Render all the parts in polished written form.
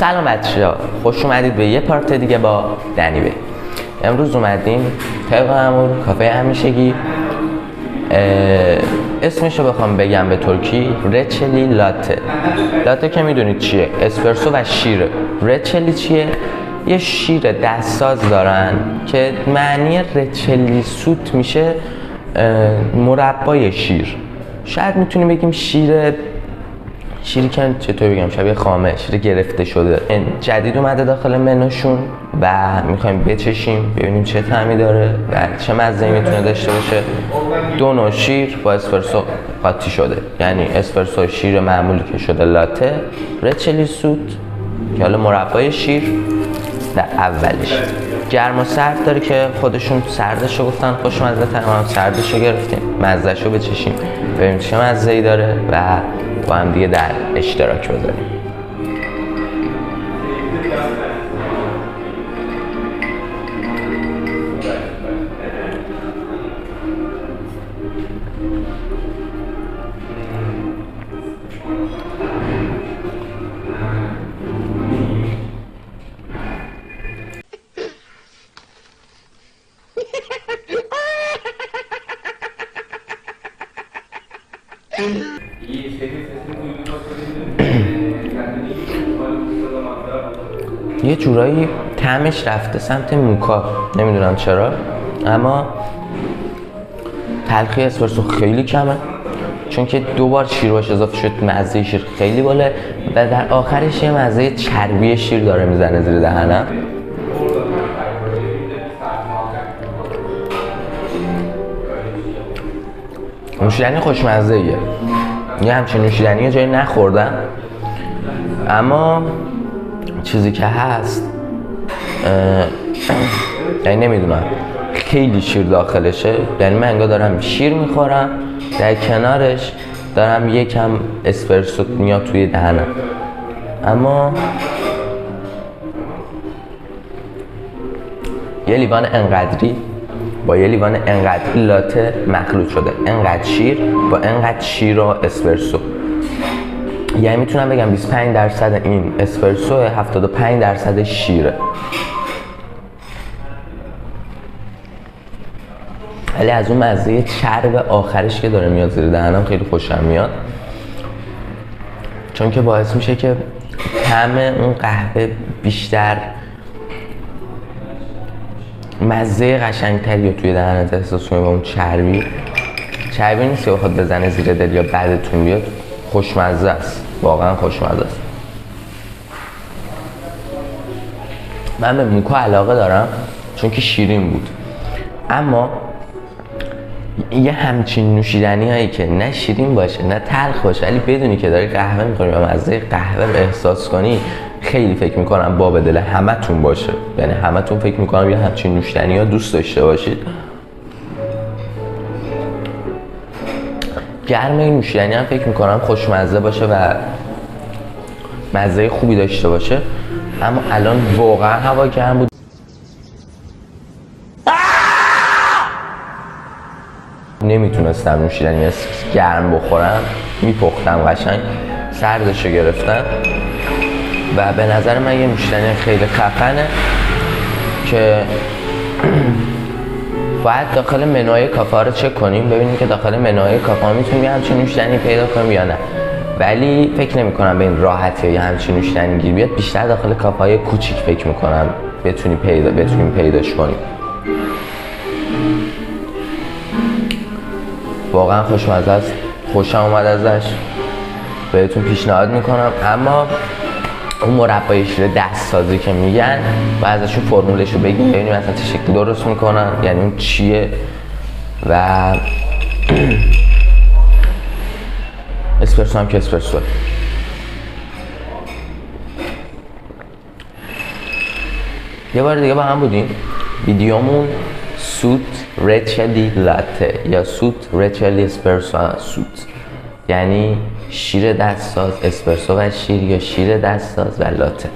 سلام بچه‌ها، خوش اومدید به یه پارت دیگه با دنی بی. امروز اومدیم طبق همون کافه همیشگی، اسمشو بخوام بگم به ترکی رچلی لاته. لاته که میدونید چیه، اسپرسو و شیره. رچلی چیه؟ یه شیر دستساز دارن که معنی رچلی سوت میشه مربای شیر. شاید میتونیم بگیم شیری که چطور بگم، شبیه خامه، شیر گرفته شده. جدید اومده داخل منوشون و میخوایم بچشیم ببینیم چه طعمی داره و چه مزه‌ای میتونه داشته باشه. 2 نوع شیر با اسپرسو قاطی شده، یعنی اسپرسو شیر معمولی که شده لاته، رچلی سوت که حالا مربای شیر در اولش. گرم و سرد داره که خودشون سردشو گفتن خوشمزه تر، ما هم سردشو گرفتیم، مزه‌شو بچشیم ببینیم چه مزه‌ای داره و با هم دیگه در اشتراک بذاریم. یه جورایی طعمش رفته سمت موکا، نمیدونم چرا، اما تلخی اسپرسو خیلی کمه چون که 2 بار شیر باش اضافه شد، مزه شیر خیلی باله و در آخرش یه مزه چربی شیر داره میزنه زیر دهنم. نوشیدنی خوشمزه ایه، یه همچین نوشیدنی یه جایی نخوردم، اما چیزی که هست یعنی نمیدونم خیلی شیر داخلشه، یعنی من انگار دارم شیر میخورم در کنارش دارم یکم اسپرسو میاد توی دهنم، اما یه لیوان انقدری با یه لیوان انقدری لاته مخلوط شده، انقدر شیر با انقدر شیر و اسپرسو، یعنی میتونم بگم 25% این اسپرسو، 75% شیره. ولی از اون مزه چرب آخرش که داره میاد زیر دهنم خیلی خوشم میاد، چون که باعث میشه که طعم اون قهوه بیشتر مزه قشنگتری رو توی دهنت احساس کنی. با اون چربی نیست که بخواد بزنه زیر دل یا بعدتون بیاد، خوشمزه است، واقعا خوشمزه است. من به موکا علاقه دارم چون که شیرین بود، اما یه همچین نوشیدنی هایی که نه شیرین باشه نه تلخ باشه ولی بدونی که داری قهوه میخوری و مزه قهوه رو احساس کنی، خیلی فکر میکنم باب دل همتون باشه، یعنی همتون فکر میکنم یه همچین نوشیدنی ها دوست داشته باشید. گرم این نوشیدنی هم فکر میکنم خوشمزه باشه و مزه خوبی داشته باشه، اما الان واقعا هوا گرم بود. نمیتونستم نوشیدنی گرم بخورم، میپختم قشنگ، سردشو گرفتم و به نظر من یه نوشیدنی خیلی خفنه که باید داخل منوی کافه رو چک کنیم ببینیم که داخل منوی کافه میتونیم یه همچین نوشیدنی پیدا کنیم یا نه، ولی فکر نمی کنم به این راحتی یه همچین نوشیدنی گیر بیاد. بیشتر داخل کافه های کوچیک فکر میکنم بتونیم پیداش کنیم. واقعا خوشمزه است، خوشم اومد ازش، بهتون پیشنهاد میکنم. اما اون مربای شیر دستسازی که میگن و ازشون فرمولشو بگیم ببینیم اصلا چه شکلی درست میکنن، یعنی اون چیه و اسپرسو هم که اسپرسو. یه بار دیگه با هم بودیم، ویدیومون سوت رچلی لاته یا سوت رچلی اسپرسو سوت، یعنی شیر دستساز اسپرسو و شیر یا شیر دستساز و لاته.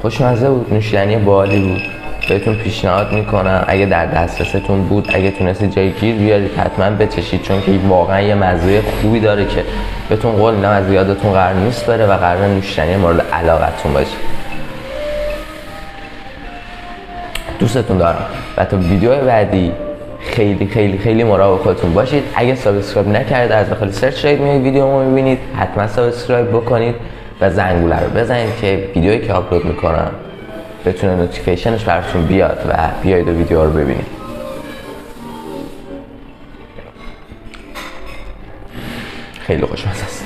خوشمزه بود، نوشیدنی باحالی بود، بهتون پیشنهاد میکنم اگه در دسترستون بود، اگه تونستید جای گیر بیارید حتما بچشید، چون که واقعا یه مزه خوبی داره که بهتون قول میدم از یادتون قرار نیست بره و قرار نوشیدنی مورد علاقتون باشه. دوستتون دارم و تا ویدیو بعدی خیلی خیلی خیلی مراقب خودتون باشید. اگه سابسکرایب نکردید از داخل سرچ دارید میایید ویدیومو میبینید، حتما سابسکرایب بکنید و زنگوله رو بزنید که ویدیویی که آپلود میکنم بتونه نوتیفیکیشنش براتون بیاد و بیایید و ویدیو رو ببینید. خیلی خوشمزه است.